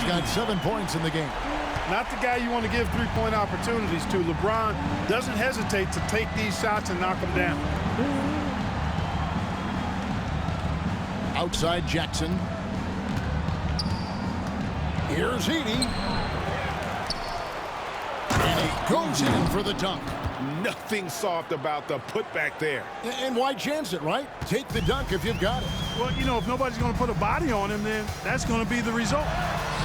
got 7 points in the game. Not the guy you want to give three-point opportunities to. LeBron doesn't hesitate to take these shots and knock them down. Outside Jackson. Here's Edey. And he goes in for the dunk. Nothing soft about the putback there. And why chance it, right? Take the dunk if you've got it. Well, you know, if nobody's going to put a body on him, then that's going to be the result.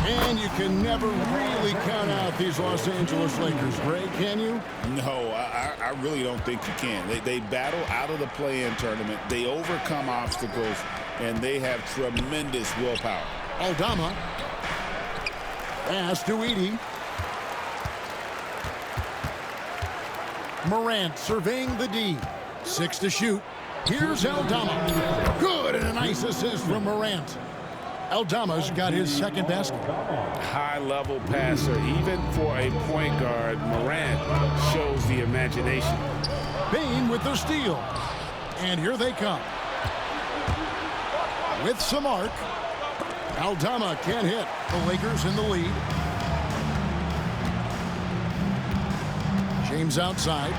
And you can never really count out these Los Angeles Lakers, Greg, can you? No, I really don't think you can. They battle out of the play-in tournament. They overcome obstacles, and they have tremendous willpower. Aldama. Pass to Edey. Morant surveying the D. 6 to shoot. Here's Aldama. Good, and a nice assist from Morant. Aldama's got his second basket. High-level passer. Even for a point guard, Morant shows the imagination. Bane with the steal. And here they come. With some arc. Aldama can't hit. The Lakers in the lead. James outside.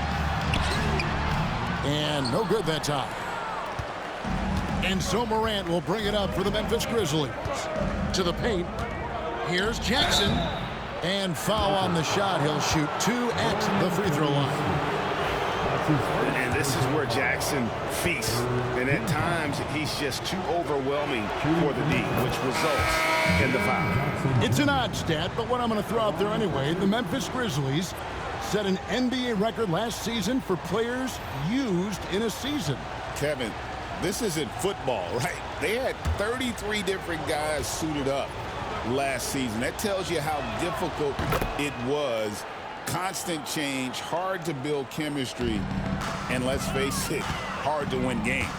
And no good that time. And so Morant will bring it up for the Memphis Grizzlies. To the paint. Here's Jackson. And foul on the shot. He'll shoot 2 at the free throw line. And this is where Jackson feasts. And at times, he's just too overwhelming for the D, which results in the foul. It's an odd stat, but what I'm going to throw out there anyway, the Memphis Grizzlies set an NBA record last season for players used in a season. Kevin, this isn't football, right? They had 33 different guys suited up last season. That tells you how difficult it was. Constant change, hard to build chemistry, and let's face it, hard to win games.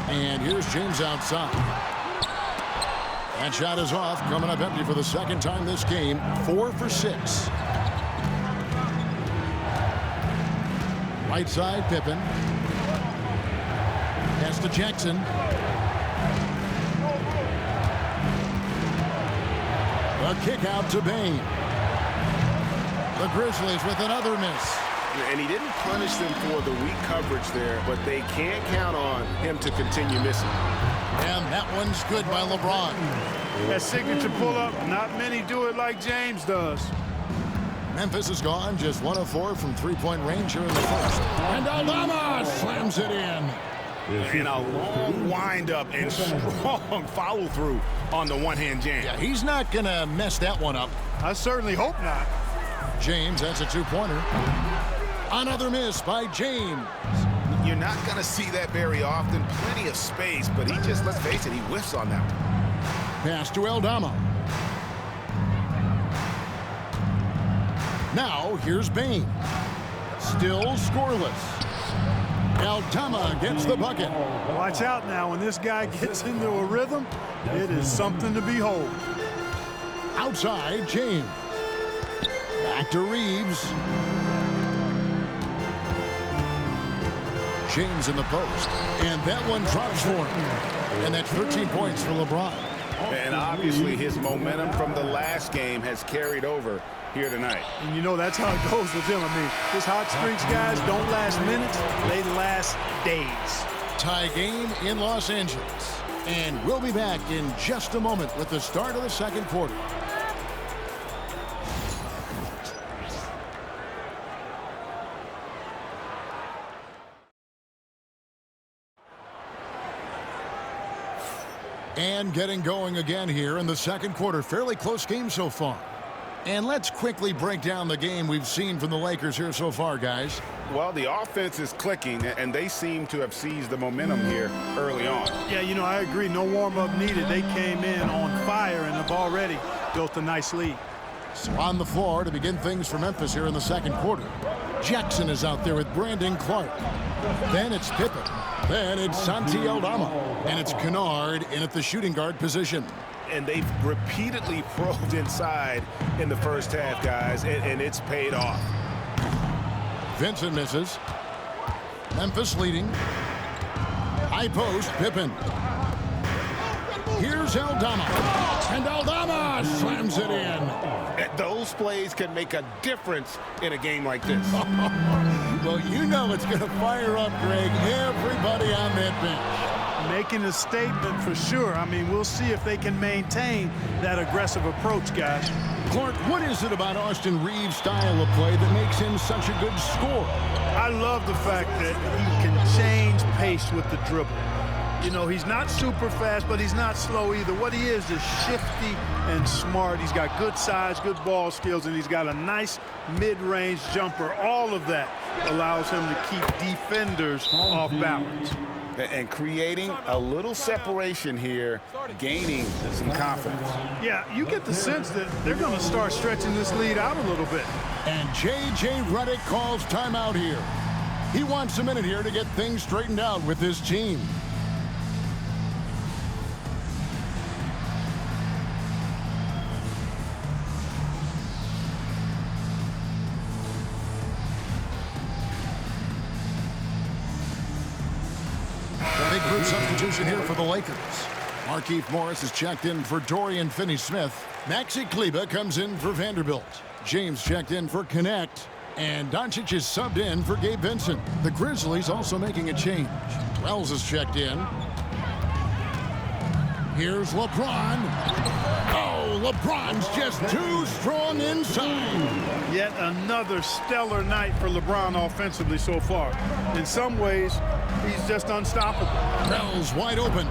And here's James outside. That shot is off, coming up empty for the second time this game. 4 for 6. Right side, Pippen. Pass to Jackson. A kick out to Bane. The Grizzlies with another miss. And he didn't punish them for the weak coverage there, but they can't count on him to continue missing. And that one's good by LeBron. That signature pull-up, not many do it like James does. Memphis is gone, just 1 of 4 from three-point range here in the first. And Aldama slams it in. And a long wind-up and strong follow-through on the one-hand jam. Yeah, he's not going to mess that one up. I certainly hope not. James, that's a two-pointer. Another miss by James. You're not going to see that very often. Plenty of space, but he just, let's face it, he whiffs on that one. Pass to Aldama. Now, here's Bane. Still scoreless. Aldama gets the bucket. Watch out now. When this guy gets into a rhythm, it is something to behold. Outside, James. Back to Reeves. James in the post. And that one drops for him. And that's 13 points for LeBron. And obviously his momentum from the last game has carried over here tonight. And you know that's how it goes with him. I mean, his hot streaks, guys, don't last minutes. They last days. Tie game in Los Angeles. And we'll be back in just a moment with the start of the second quarter. And getting going again here in the second quarter. Fairly close game so far. And let's quickly break down the game we've seen from the Lakers here so far, guys. Well, the offense is clicking, and they seem to have seized the momentum here early on. Yeah, you know, I agree. No warm-up needed. They came in on fire and have already built a nice lead. So on the floor to begin things for Memphis here in the second quarter. Jackson is out there with Brandon Clark. Then it's Pippen. Then it's Santi Aldama. And it's Kennard in at the shooting guard position. And they've repeatedly probed inside in the first half, guys, and it's paid off. Vincent misses. Memphis leading. High post, Pippen. Here's Aldama. And Aldama slams it in. Those plays can make a difference in a game like this. Well, you know it's going to fire up, Greg, everybody on that bench. Making a statement for sure. I mean, we'll see if they can maintain that aggressive approach, guys. Clark, what is it about Austin Reeves' style of play that makes him such a good scorer? I love the fact that he can change pace with the dribble. You know, he's not super fast, but he's not slow either. What he is shifty and smart. He's got good size, good ball skills, and he's got a nice mid-range jumper. All of that allows him to keep defenders off balance. And creating a little separation here, gaining some confidence. Yeah, you get the sense that they're going to start stretching this lead out a little bit. And J.J. Redick calls timeout here. He wants a minute here to get things straightened out with his team. Big group substitution here for the Lakers. Markieff Morris is checked in for Dorian Finney-Smith. Maxi Kleber comes in for Vanderbilt. James checked in for Connect. And Doncic is subbed in for Gabe Vincent. The Grizzlies also making a change. Wells is checked in. Here's LeBron. Oh, LeBron's just too strong inside. Yet another stellar night for LeBron offensively so far. In some ways, he's just unstoppable. Wells wide open.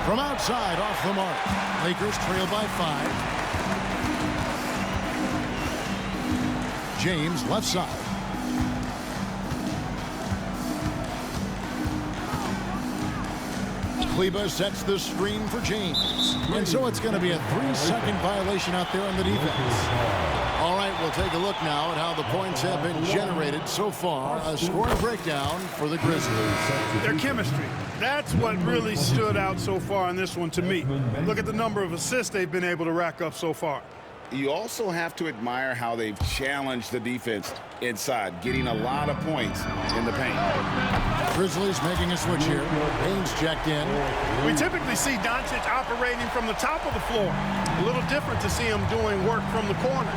From outside, off the mark. Lakers trail by 5. James left side. Kleber sets the screen for James. And so it's going to be a 3-second violation out there on the defense. All right, we'll take a look now at how the points have been generated so far. A scoring breakdown for the Grizzlies. Their chemistry. That's what really stood out so far in this one to me. Look at the number of assists they've been able to rack up so far. You also have to admire how they've challenged the defense inside, getting a lot of points in the paint. Grizzlies making a switch here. Baines checked in. We typically see Doncic operating from the top of the floor. A little different to see him doing work from the corner.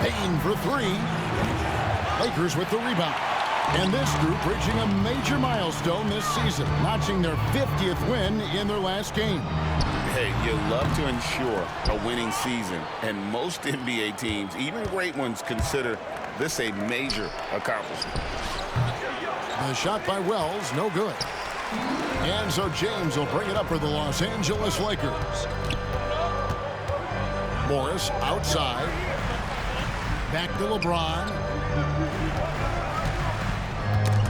Payne for 3. Lakers with the rebound. And this group reaching a major milestone this season, notching their 50th win in their last game. Hey, you love to ensure a winning season, and most NBA teams, even great ones, consider this a major accomplishment. The shot by Wells, no good. And so James will bring it up for the Los Angeles Lakers. Morris outside. Back to LeBron.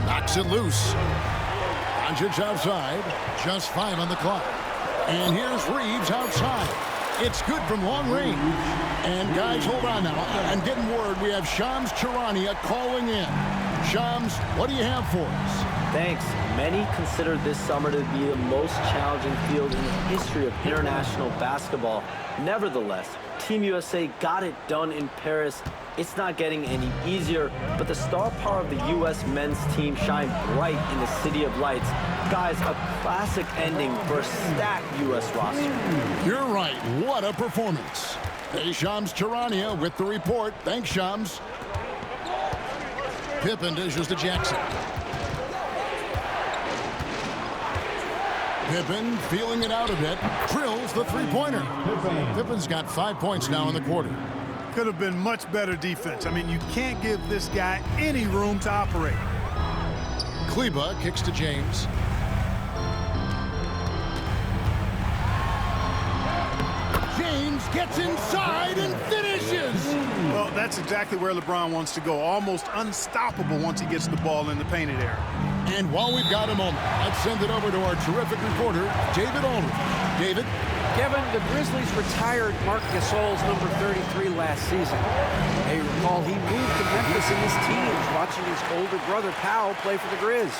Knocks it loose. Doncic outside. Just 5 on the clock. And here's Reeves outside. It's good from long range. And guys, hold on now. I'm getting word we have Shams Charania calling in. Shams, what do you have for us? Thanks. Many consider this summer to be the most challenging field in the history of international basketball. Nevertheless, Team USA got it done in Paris. It's not getting any easier, but the star power of the U.S. men's team shined bright in the City of Lights. Guys, a classic ending for a stacked U.S. roster. You're right. What a performance. Hey, Shams Charania with the report. Thanks, Shams. Pippen dishes to Jackson. Pippen feeling it out a bit. Drills the three-pointer. Pippen's got 5 points now in the quarter. Could have been much better defense. I mean, you can't give this guy any room to operate. Kleber kicks to James. James gets inside and finishes. Well, that's exactly where LeBron wants to go. Almost unstoppable once he gets the ball in the painted area. And while we've got a moment, let's send it over to our terrific reporter, David Aldridge. David? Kevin, the Grizzlies retired Marc Gasol's number 33 last season. You may recall he moved to Memphis in his teens, watching his older brother, Powell, play for the Grizz.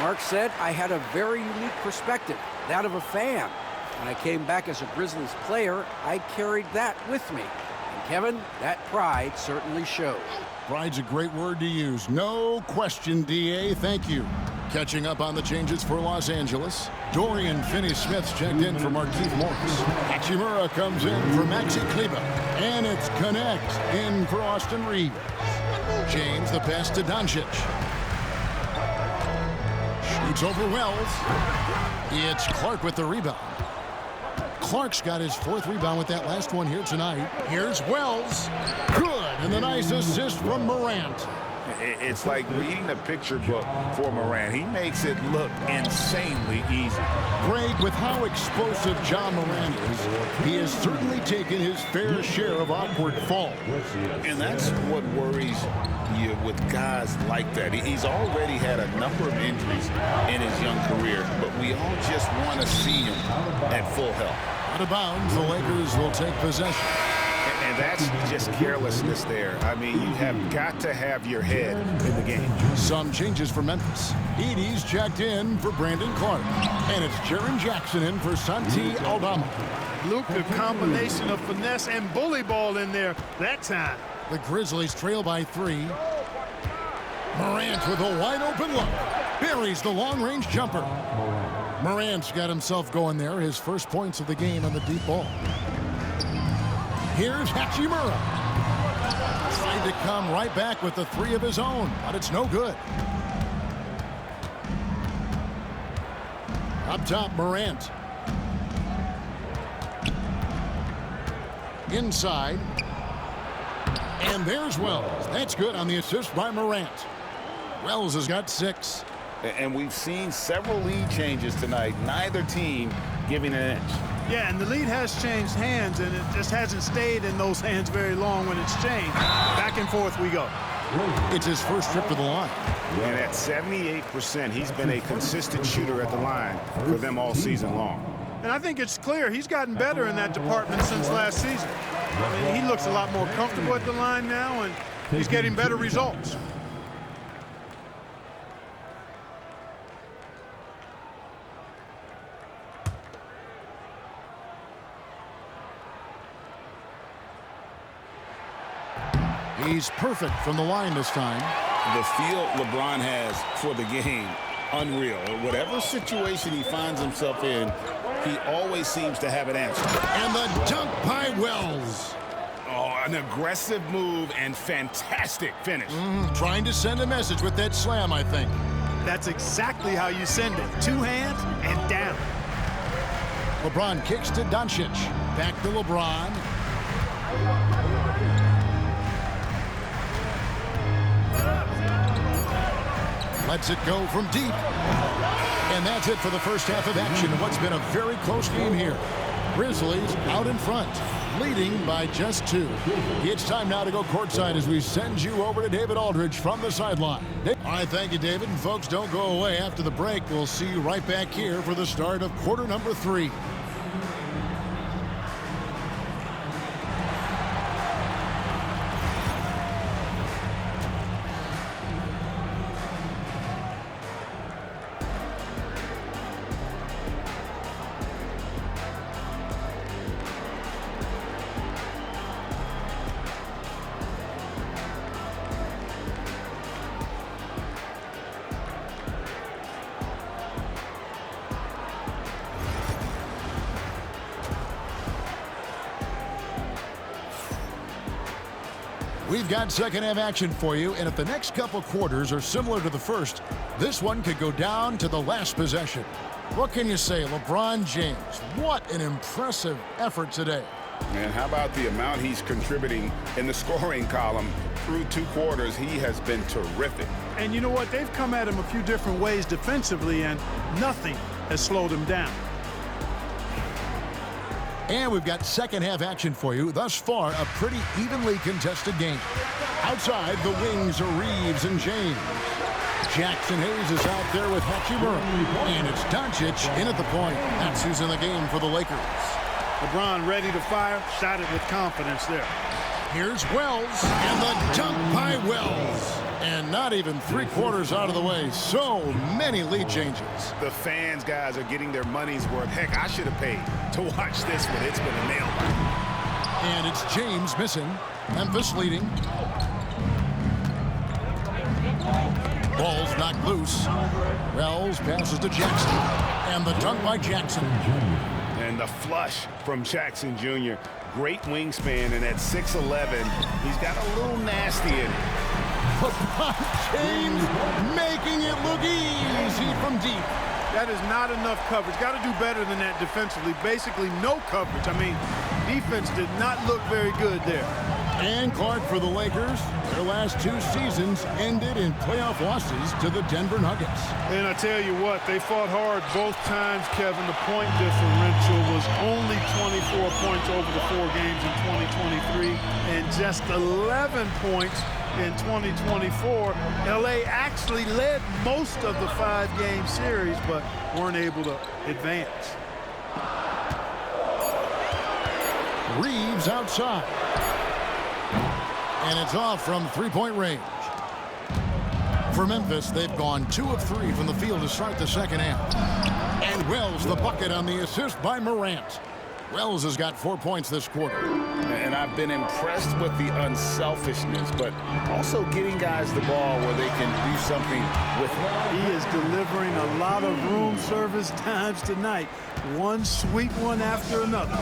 Mark said, I had a very unique perspective, that of a fan. When I came back as a Grizzlies player, I carried that with me. And Kevin, that pride certainly shows. Pride's a great word to use. No question, D.A. Thank you. Catching up on the changes for Los Angeles. Dorian Finney-Smith's checked in for Markieff Morris. Hachimura comes in for Maxi Kleber. And it's Connect in for Austin Reeves. James the pass to Doncic. Shoots over Wells. It's Clark with the rebound. Clark's got his 4th rebound with that last one here tonight. Here's Wells. Good. And the nice assist from Morant. It's like reading a picture book for Morant. He makes it look insanely easy. Greg, with how explosive John Morant is, he has certainly taken his fair share of awkward falls. And that's what worries you with guys like that. He's already had a number of injuries in his young career, but we all just want to see him at full health. Out of bounds, the Lakers will take possession. And that's just carelessness there. I mean, you have got to have your head in the game. Some changes for Memphis. Edie's checked in for Brandon Clark. And it's Jaren Jackson in for Santi Aldama. Luke, a combination of finesse and bully ball in there that time. The Grizzlies trail by 3. Morant with a wide open look. Buries the long-range jumper. Morant's got himself going there. His first points of the game on the deep ball. Here's Hachimura. Trying to come right back with the 3 of his own, but it's no good. Up top, Morant. Inside. And there's Wells. That's good on the assist by Morant. Wells has got 6. And we've seen several lead changes tonight. Neither team giving an inch. Yeah, and the lead has changed hands, and it just hasn't stayed in those hands very long when it's changed. Back and forth we go. It's his first trip to the line. And at 78%, he's been a consistent shooter at the line for them all season long. And I think it's clear he's gotten better in that department since last season. I mean, he looks a lot more comfortable at the line now, and he's getting better results. He's perfect from the line this time. The feel LeBron has for the game, unreal. Whatever situation he finds himself in, he always seems to have an answer. And the dunk by Wells. Oh, an aggressive move and fantastic finish. Trying to send a message with that slam, I think. That's exactly how you send it. 2 hands and down. LeBron kicks to Doncic. Back to LeBron. Lets it go from deep. And that's it for the first half of action in what's been a very close game here. Grizzlies out in front, leading by just 2. It's time now to go courtside as we send you over to David Aldridge from the sideline. All right, thank you, David. And folks, don't go away. After the break, we'll see you right back here for the start of quarter number 3. We've got second half action for you, and if the next couple quarters are similar to the first, this one could go down to the last possession. What can you say, LeBron James? What an impressive effort today. And how about the amount he's contributing in the scoring column through 2 quarters? He has been terrific. And you know what? They've come at him a few different ways defensively, and nothing has slowed him down. And we've got second half action for you. Thus far, a pretty evenly contested game. Outside, the wings are Reeves and James. Jackson Hayes is out there with Hachimura. And it's Doncic in at the point. That's who's in the game for the Lakers. LeBron ready to fire, shot it with confidence there. Here's Wells, and the dunk by Wells. And not even 3/4 out of the way. So many lead changes. The fans, guys, are getting their money's worth. Heck, I should have paid to watch this one. It's been a nail biter. And it's James missing. Memphis leading. Ball's knocked loose. Wells passes to Jackson. And the dunk by Jackson. And the flush from Jackson Jr. Great wingspan, and at 6'11", he's got a little nasty in it. LeBron James making it look easy from deep. That is not enough coverage. Got to do better than that defensively. Basically no coverage. I mean, defense did not look very good there. And Clark, for the Lakers, their last 2 seasons ended in playoff losses to the Denver Nuggets. And I tell you what, they fought hard both times, Kevin. The point differential was only 24 points over the 4 games in 2023 and just 11 points in 2024. LA actually led most of the 5-game series, but weren't able to advance. Reeves outside. And it's off from 3-point range. For Memphis, they've gone 2 of 3 from the field to start the second half. And Wells the bucket on the assist by Morant. Wells has got 4 points this quarter. And I've been impressed with the unselfishness, but also getting guys the ball where they can do something with it. He is delivering a lot of room service times tonight. One sweet one after another.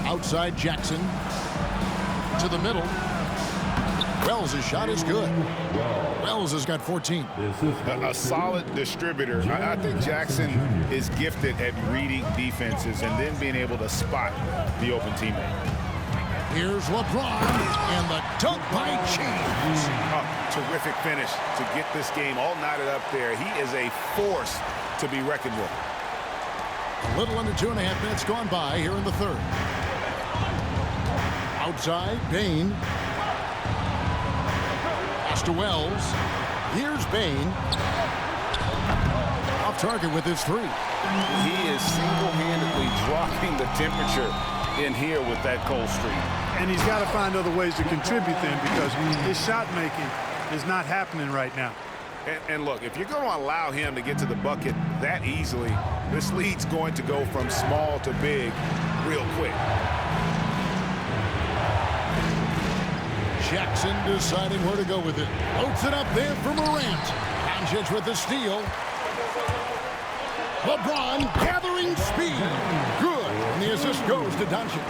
Outside Jackson. To the middle. Wells' shot is good. Wells has got 14. A solid distributor. I think Jackson is gifted at reading defenses and then being able to spot the open teammate. Here's LeBron and the dunk by James. Terrific finish to get this game all knotted up there. He is a force to be reckoned with. A little under 2.5 minutes gone by here in the third. Outside, Bain. Pass to Wells. Here's Bain. Off target with his 3. He is single-handedly dropping the temperature in here with that cold streak. And he's got to find other ways to contribute then, because his shot making is not happening right now. And look, if you're going to allow him to get to the bucket that easily, this lead's going to go from small to big real quick. Jackson deciding where to go with it. Loads it up there for Morant. Doncic with the steal. LeBron gathering speed. Good. And the assist goes to Doncic.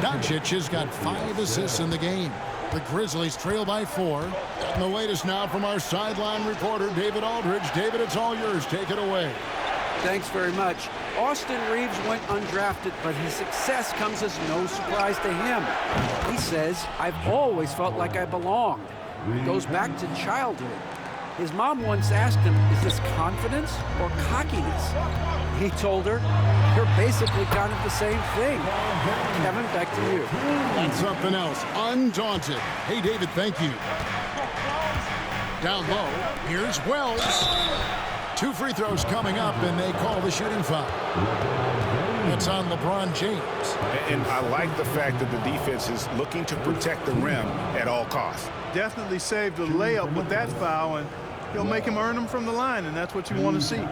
Doncic has got 5 assists in the game. The Grizzlies trail by 4. And the latest now from our sideline reporter, David Aldridge. David, it's all yours. Take it away. Thanks very much. Austin Reeves went undrafted, but his success comes as no surprise to him. He says, "I've always felt like I belonged." It goes back to childhood. His mom once asked him, "Is this confidence or cockiness?" He told her, "You're basically kind of the same thing." Kevin, back to you. That's something else. Undaunted. Hey, David, thank you. Down low, here's Wells. 2 free throws coming up, and they call the shooting foul. That's on LeBron James. And I like the fact that the defense is looking to protect the rim at all costs. Definitely saved a layup with that foul, and he'll make him earn them from the line, and that's what you want to see.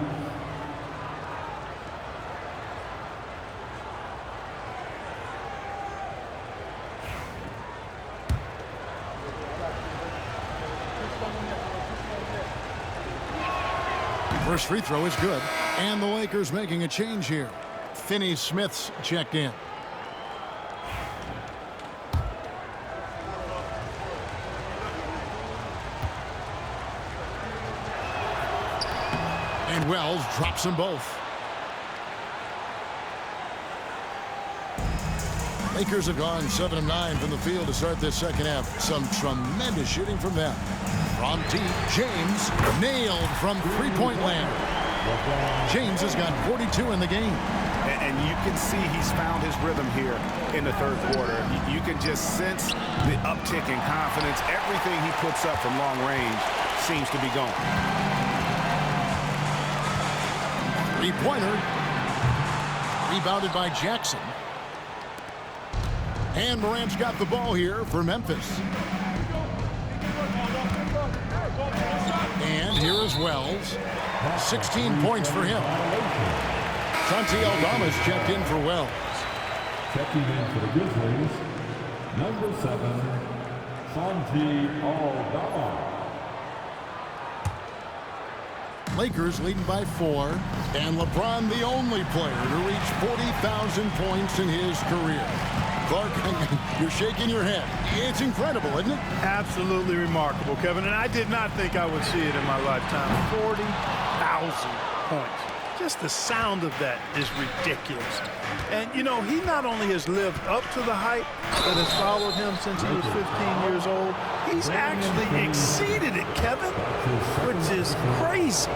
First free throw is good. And the Lakers making a change here. Finney Smith's checked in. And Wells drops them both. Lakers have gone 7 of 9 from the field to start this second half. Some tremendous shooting from them. From deep, James nailed from 3-point land. James has got 42 in the game. And you can see he's found his rhythm here in the third quarter. You can just sense the uptick in confidence. Everything he puts up from long range seems to be going. 3-pointer. Rebounded by Jackson. And Morant's got the ball here for Memphis. And here is Wells. 16 points for him. Santi Aldama's checked in for Wells. Checking in for the Grizzlies, number 7, Lakers leading by 4, and LeBron the only player to reach 40,000 points in his career. Clark, you're shaking your head. It's incredible, isn't it? Absolutely remarkable, Kevin, and I did not think I would see it in my lifetime. 40,000 points. Just the sound of that is ridiculous. And, you know, he not only has lived up to the hype that has followed him since he was 15 years old, he's actually exceeded it, Kevin, which is crazy.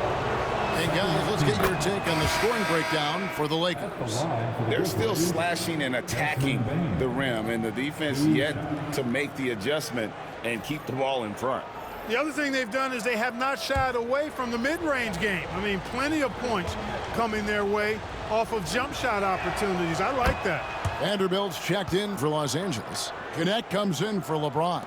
Hey, guys, let's get your take on the scoring breakdown for the Lakers. They're still slashing and attacking the rim, and the defense yet to make the adjustment and keep the ball in front. The other thing they've done is they have not shied away from the mid-range game. I mean, plenty of points coming their way off of jump shot opportunities. I like that. Vanderbilt's checked in for Los Angeles. Connect comes in for LeBron.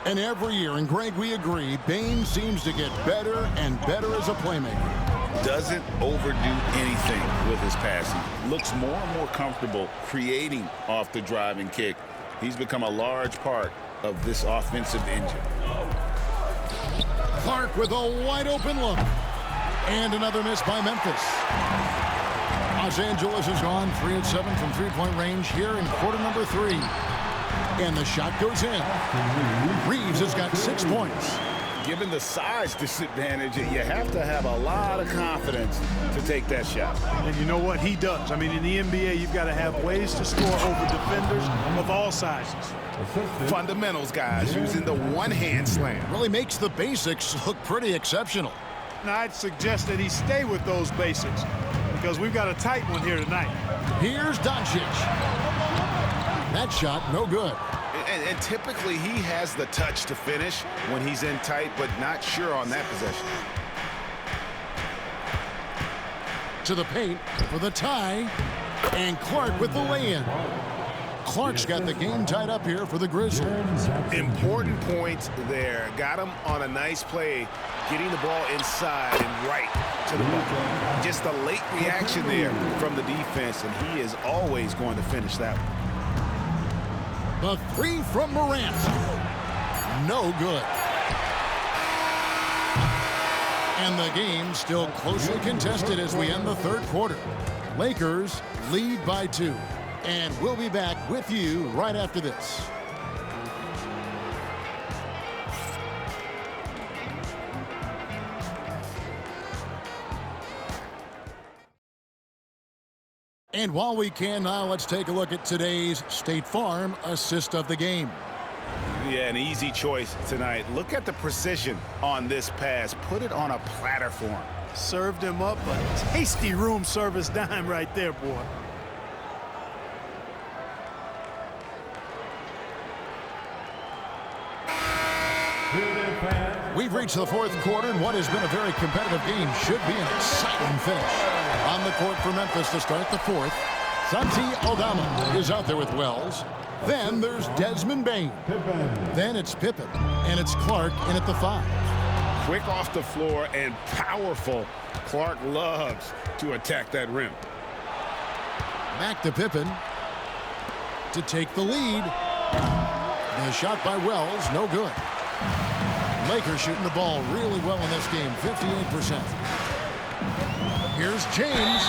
And every year, and Greg, we agree, Bain seems to get better and better as a playmaker. Doesn't overdo anything with his passing. Looks more and more comfortable creating off the driving kick. He's become a large part of this offensive engine. Clark with a wide open look. And another miss by Memphis. Los Angeles has gone 3 of 7 from three-point range here in quarter number 3. And the shot goes in. Reeves has got 6 points. Given the size disadvantage, you have to have a lot of confidence to take that shot. And you know what? He does. I mean, in the NBA, you've got to have ways to score over defenders of all sizes. Fundamentals, guys, using the one-hand slam. Really makes the basics look pretty exceptional. Now, I'd suggest that he stay with those basics because we've got a tight one here tonight. Here's Doncic. That shot, no good. And typically he has the touch to finish when he's in tight, but not sure on that possession. To the paint for the tie. And Clark with the lay-in. Clark's got the game tied up here for the Grizzlies. Important points there. Got him on a nice play, getting the ball inside and right to the bucket. Just a late reaction there from the defense, and he is always going to finish that one. The 3 from Morant. No good. And the game still closely contested as we end the third quarter. Lakers lead by 2. And we'll be back with you right after this. And while we can now, let's take a look at today's State Farm assist of the game. Yeah, an easy choice tonight. Look at the precision on this pass. Put it on a platter for him. Served him up a tasty room service dime right there, boy. We've reached the fourth quarter, and what has been a very competitive game should be an exciting finish. On the court for Memphis to start the fourth, Santi Aldama is out there with Wells. Then there's Desmond Bain. Then it's Pippen, and it's Clark in at the 5. Quick off the floor and powerful. Clark loves to attack that rim. Back to Pippen to take the lead. The shot by Wells, no good. Lakers shooting the ball really well in this game, 58%. Here's James,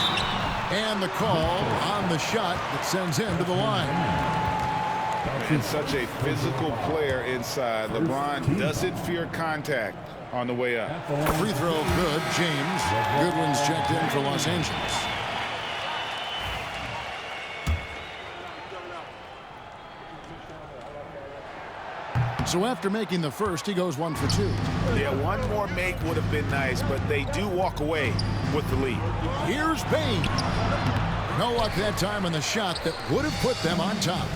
and the call on the shot that sends him to the line. And such a physical player inside. LeBron doesn't fear contact on the way up. Free throw good, James. Goodwin's checked in for Los Angeles. So after making the first, he goes 1 for 2. Yeah, one more make would have been nice, but they do walk away with the lead. Here's Bain. No luck that time on the shot that would have put them on top.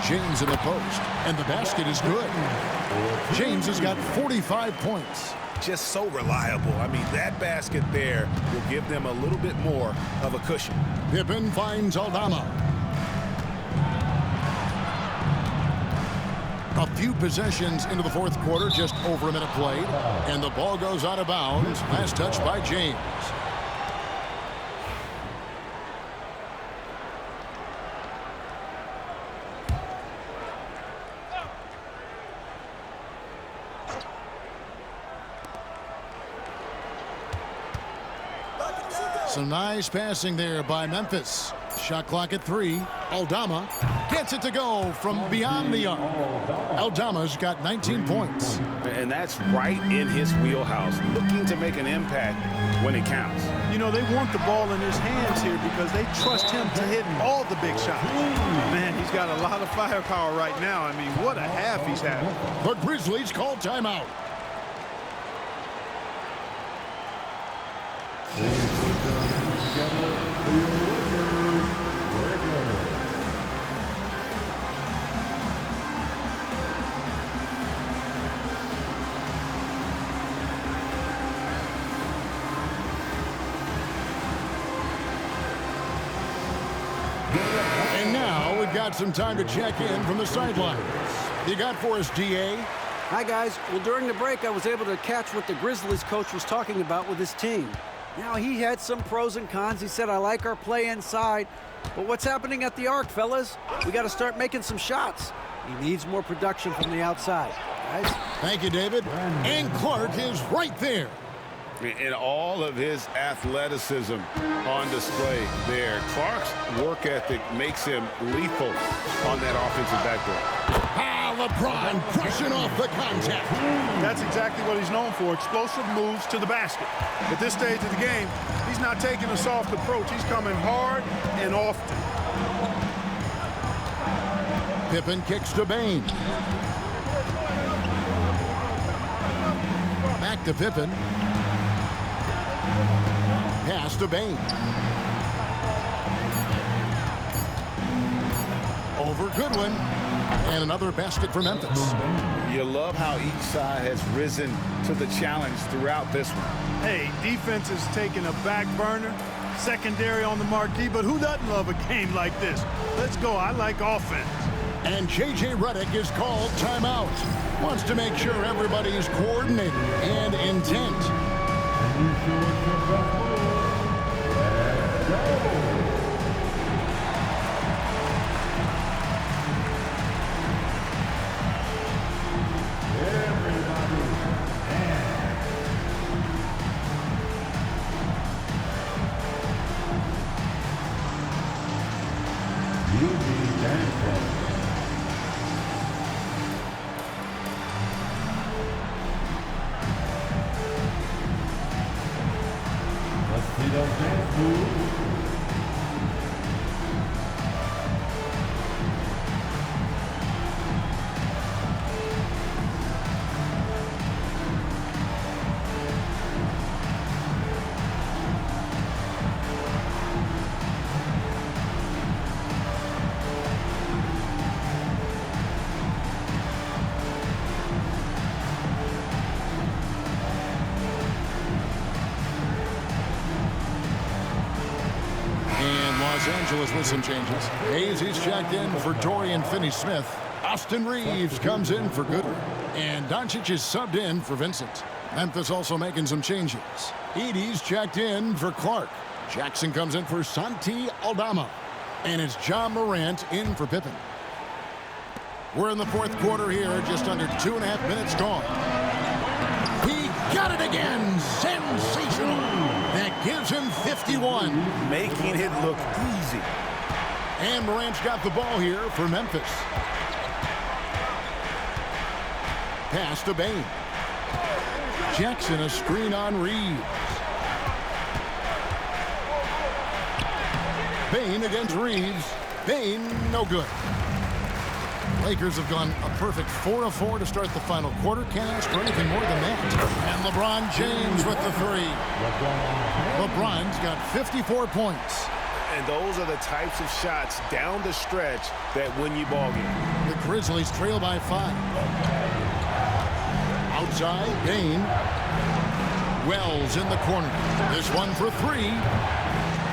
James in the post, and the basket is good. James has got 45 points. Just so reliable. I mean, that basket there will give them a little bit more of a cushion. Pippen finds Aldama. A few possessions into the fourth quarter, just over a minute played, and the ball goes out of bounds. Last touch by James. Some nice passing there by Memphis. Shot clock at 3. Aldama gets it to go from beyond the arc. Aldama's got 19 points. And that's right in his wheelhouse, looking to make an impact when it counts. You know, they want the ball in his hands here because they trust him to hit all the big shots. Man, he's got a lot of firepower right now. I mean, what a half he's having. The Grizzlies call timeout. And now we've got some time to check in from the sidelines. You got for us, DA? Hi, guys. Well, during the break, I was able to catch what the Grizzlies coach was talking about with his team. Now, he had some pros and cons. He said, I like our play inside. But what's happening at the arc, fellas? We got to start making some shots. He needs more production from the outside. Guys? Thank you, David. And Clark is right there. In all of his athleticism on display there, Clark's work ethic makes him lethal on that offensive backboard. LeBron pushing off the contact. That's exactly what he's known for, explosive moves to the basket. At this stage of the game, he's not taking a soft approach. He's coming hard and often. Pippen kicks to Bain. Back to Pippen. Pass to Bain. Over Goodwin. And another basket for Memphis. You love how each side has risen to the challenge throughout this one. Hey, defense is taking a back burner, secondary on the marquee, but who doesn't love a game like this? Let's go. I like offense. And J.J. Redick is called timeout. Wants to make sure everybody's coordinated and intent. Los Angeles with some changes. He's checked in for Dorian Finney-Smith. Austin Reeves comes in for Goodwin. And Doncic is subbed in for Vincent. Memphis also making some changes. Edey's checked in for Clark. Jackson comes in for Santi Aldama. And it's John Morant in for Pippen. We're in the fourth quarter here, just under 2.5 minutes gone. He got it again. Sensational. That gives him 51. Making it look easy. And Morant's got the ball here for Memphis. Pass to Bain. Jackson, a screen on Reeves. Bain against Reeves. Bain, no good. Lakers have gone a perfect 4 of 4 to start the final quarter. Can't ask for anything more than that. And LeBron James with the three. LeBron's got 54 points. And those are the types of shots down the stretch that win you ball game. The Grizzlies trail by 5. Outside, Bain. Wells in the corner. This one for 3.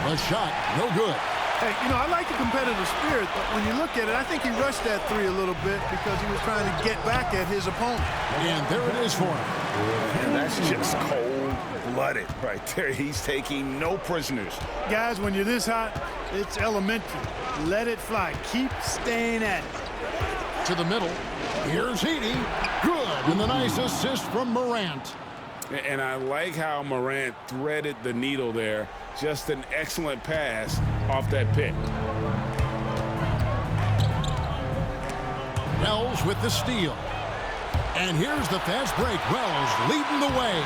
A shot, no good. Hey, you know, I like the competitive spirit, but when you look at it, I think he rushed that 3 a little bit because he was trying to get back at his opponent. And there it is for him. And that's just cold-blooded right there. He's taking no prisoners. Guys, when you're this hot, it's elementary. Let it fly. Keep staying at it. To the middle. Here's Edey. Good. And the nice assist from Morant. And I like how Morant threaded the needle there. Just an excellent pass off that pick. Wells with the steal. And here's the fast break. Wells leading the way.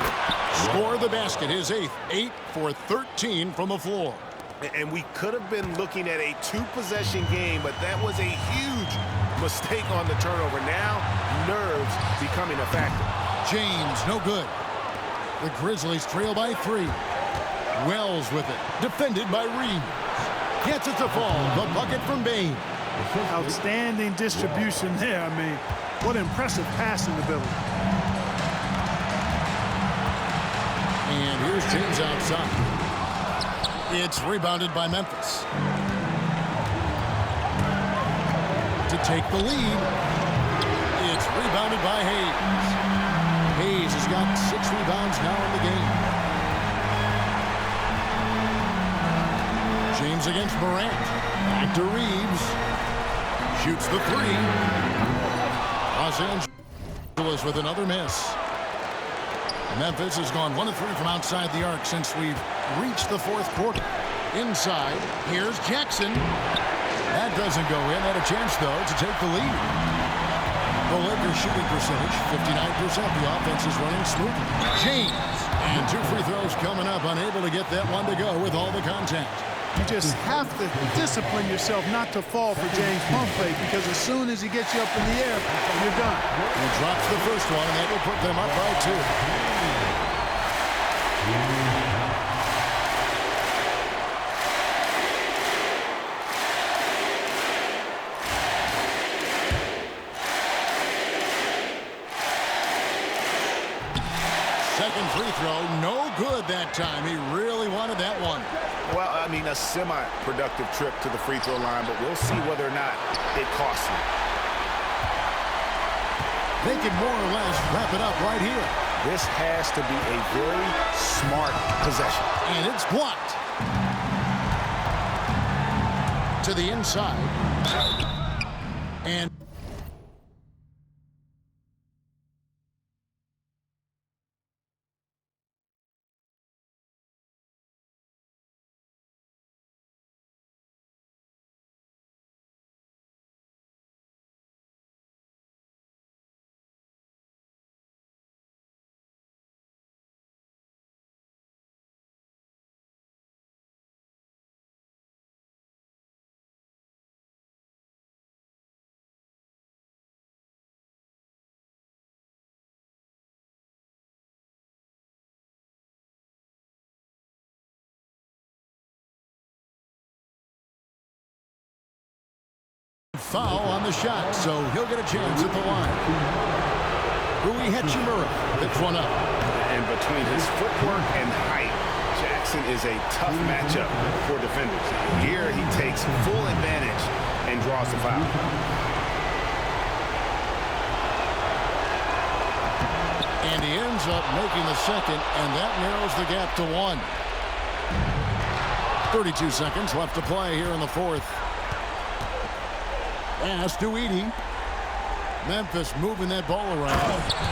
Score the basket, his 8th. 8 for 13 from the floor. And we could have been looking at a two-possession game, but that was a huge mistake on the turnover. Now, nerves becoming a factor. James, no good. The Grizzlies trail by 3. Wells with it. Defended by Reeves. Gets it to fall. The bucket from Bain. Outstanding distribution there. I mean, what impressive passing ability. And here's James outside. It's rebounded by Memphis. To take the lead, it's rebounded by Hayes. Hayes has got 6 rebounds now in the game. James against Morant. Back to Reeves. Shoots the 3. Los Angeles with another miss. Memphis has gone 1 of 3 from outside the arc since we've reached the 4th quarter. Inside, here's Jackson. That doesn't go in. Had a chance, though, to take the lead. The Lakers shooting percentage, 59%. The offense is running smoothly. James. And 2 free throws coming up. Unable to get that one to go with all the contact. You just have to discipline yourself not to fall for James' pump fake, because as soon as he gets you up in the air, you're done. He drops the first one, and that will put them up by 2. Second free throw, no good that time. He really wanted that one. Well, I mean, a semi-productive trip to the free throw line, but we'll see whether or not it costs him. They can more or less wrap it up right here. This has to be a very smart possession. And it's blocked. To the inside. And foul on the shot, so he'll get a chance at the line. Rui Hachimura picks one up. And between his footwork and height, Jackson is a tough matchup for defenders. Here he takes full advantage and draws the foul. And he ends up making the second, and that narrows the gap to 1. 32 seconds left to play here in the 4th. Pass to Edey. Memphis moving that ball around.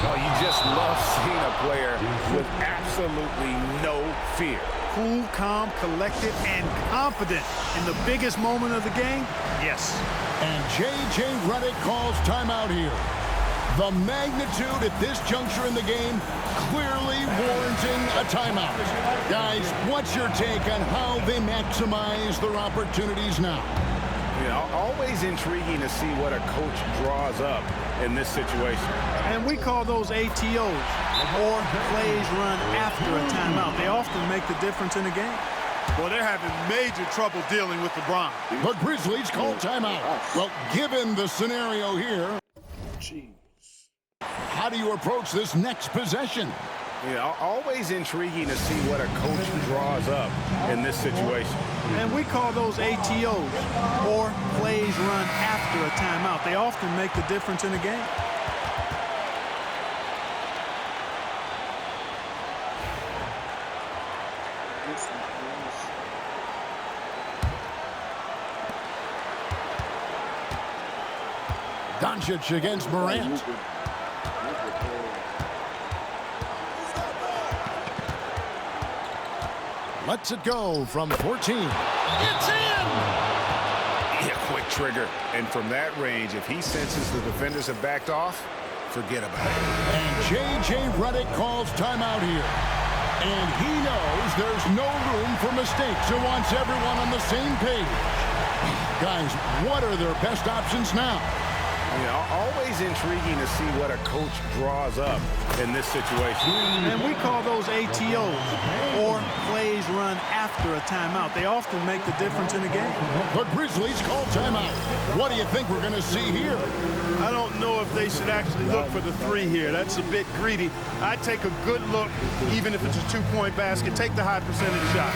Oh, you just love seeing a player with absolutely no fear. Cool, calm, collected, and confident in the biggest moment of the game. Yes. And J.J. Redick calls timeout here. The magnitude at this juncture in the game clearly warranting a timeout. Guys, what's your take on how they maximize their opportunities now? You know, always intriguing to see what a coach draws up in this situation. And we call those ATOs, or plays run after a timeout. They often make the difference in the game. Well, they're having major trouble dealing with LeBron. The Grizzlies call timeout. Well, given the scenario here, how do you approach this next possession? You know, always intriguing to see what a coach draws up in this situation. And we call those ATOs, or plays run after a timeout. They often make the difference in the game. Doncic against Morant. Lets it go from 14. It's in! Yeah, quick trigger. And from that range, if he senses the defenders have backed off, forget about it. And J.J. Redick calls timeout here. And he knows there's no room for mistakes and wants everyone on the same page. Guys, what are their best options now? Always intriguing to see what a coach draws up in this situation. And we call those ATOs, or plays run after a timeout. They often make the difference in the game. The Grizzlies call timeout. What do you think we're going to see here? I don't know if they should actually look for the three here. That's a bit greedy. I'd take a good look, even if it's a two-point basket. Take the high percentage shot.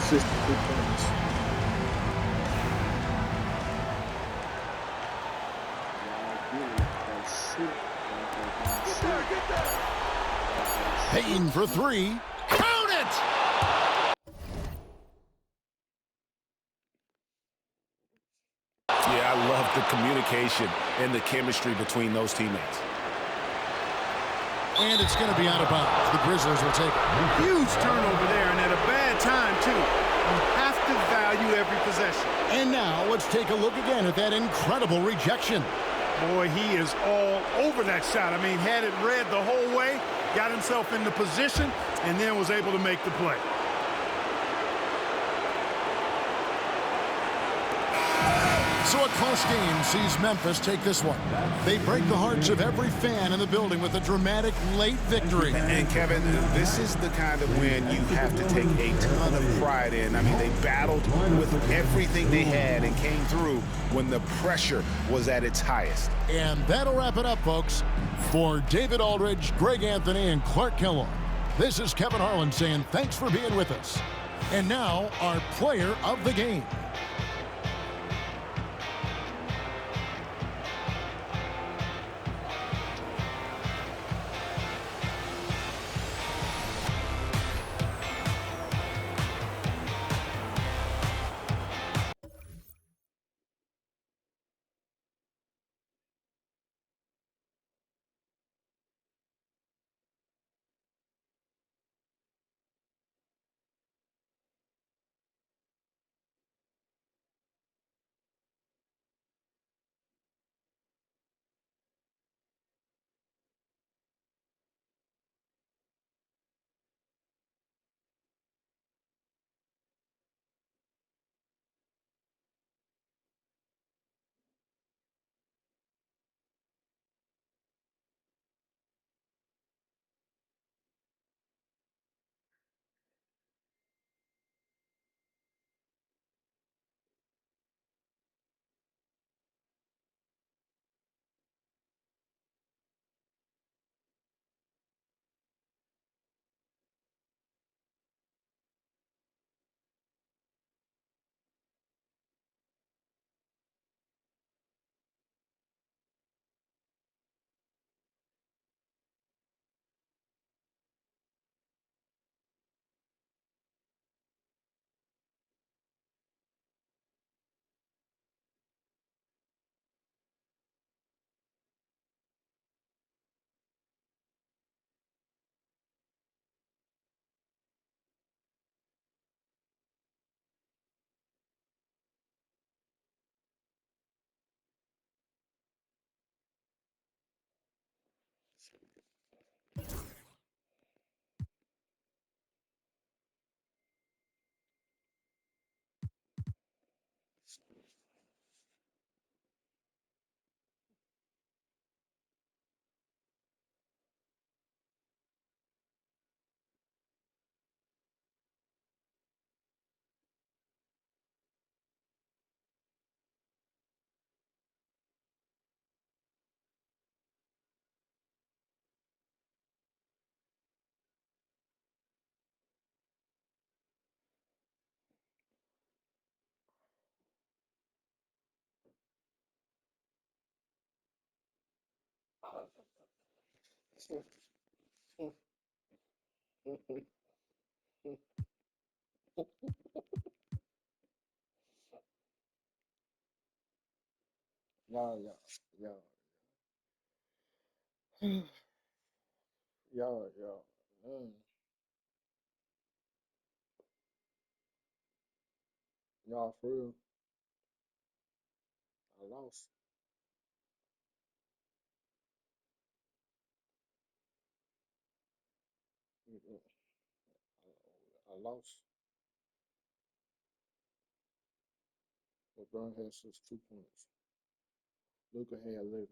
62 points. Payton for three. Count it! Yeah, I love the communication and the chemistry between those teammates. And it's going to be out of bounds. The Grizzlies will take it. Huge turnover there, and at a bad time, too. You have to value every possession. And now let's take a look again at that incredible rejection. Boy, he is all over that shot. I mean, had it read the whole way, got himself in the position, and then was able to make the play. So a close game sees Memphis take this one. They break the hearts of every fan in the building with a dramatic late victory. And Kevin, this is the kind of win you have to take a ton of pride in. I mean, they battled with everything they had and came through when the pressure was at its highest. And that'll wrap it up, folks. For David Aldridge, Greg Anthony, and Clark Kellogg, this is Kevin Harlan saying thanks for being with us. And now, our player of the game. Yo. Yo. Y'all for real? I lost. Mm-mm. I lost. LeBron has just 2 points. Luka had 11.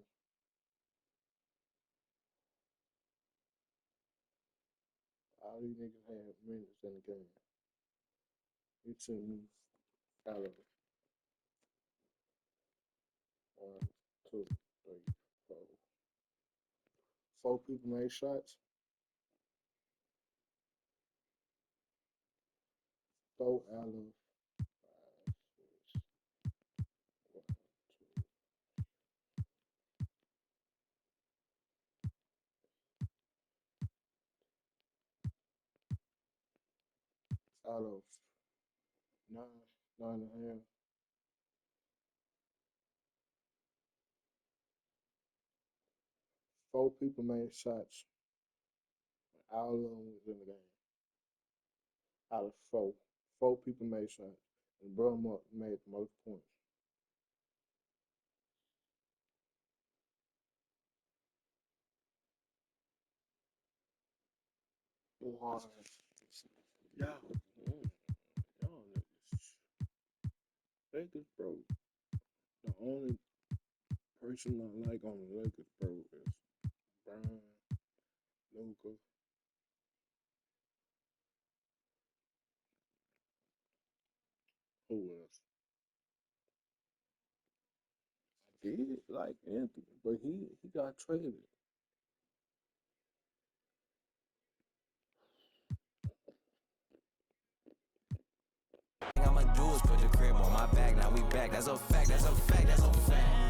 All these niggas had minutes in the game. He took me out of it. 1, 2, 3, 4. 4 people made shots. 4 out of 5, 6. 1, 2. Out of 9, 9.5. 4 people made shots. All of them was in the game. Out of 4. 4 people made shots. And Bro made the most points. Wow. Y'all niggas. Lakers, bro. The only person I like on the Lakers, bro, is Brian, Luka. Who else? I did like Anthony, but he got traded. I'ma do is put the crib on my back. Now we back. That's a fact. That's a fact. That's a fact.